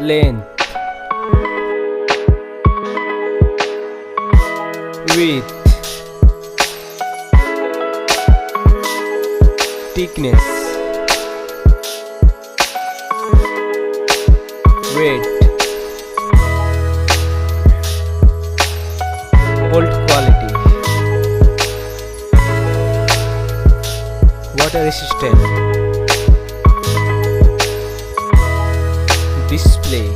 length, width, thickness, weight, bolt quality, water resistant, display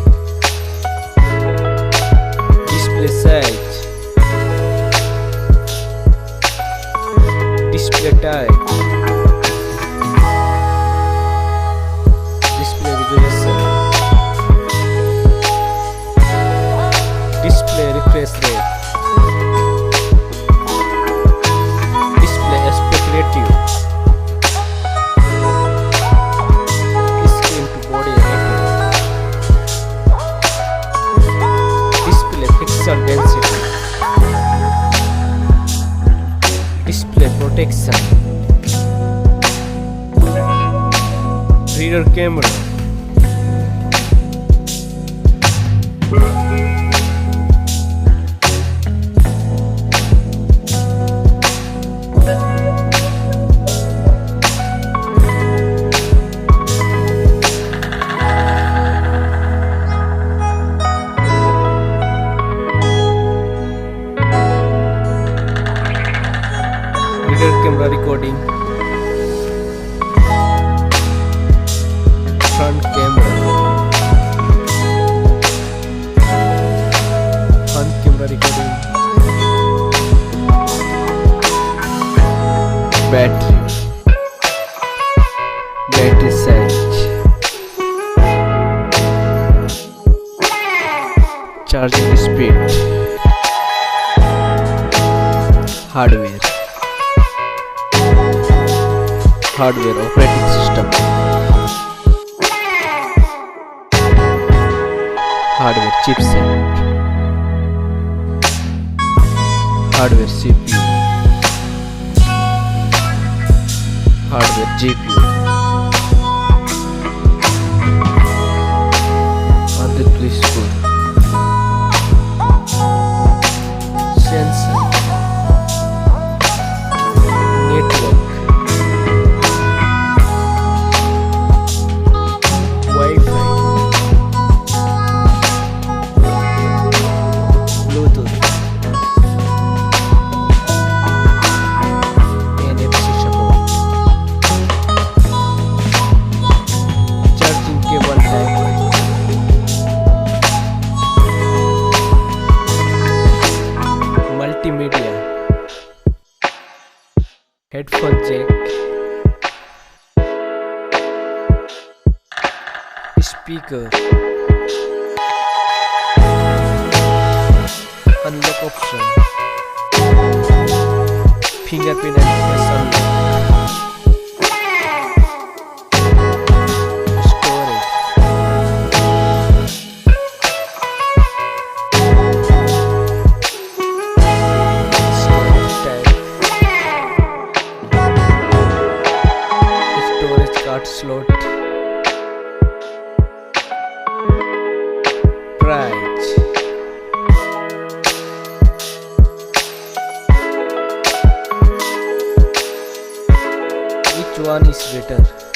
size, display type, display resolution, display refresh rate, display aspect ratio, screen to body ratio, display pixel density, display protection, rear camera, rear camera recording, front camera, front camera recording, battery size, charging speed, hardware operating system, hardware chipset, hardware CPU, hardware GPU, and the twist screw, sensor, network, Wi-Fi, Bluetooth, NFC support, charging cable type, multimedia, headphone jack, speaker, unlock option, fingerprint and face unlock, storage, type, storage card slot, price, which one is better?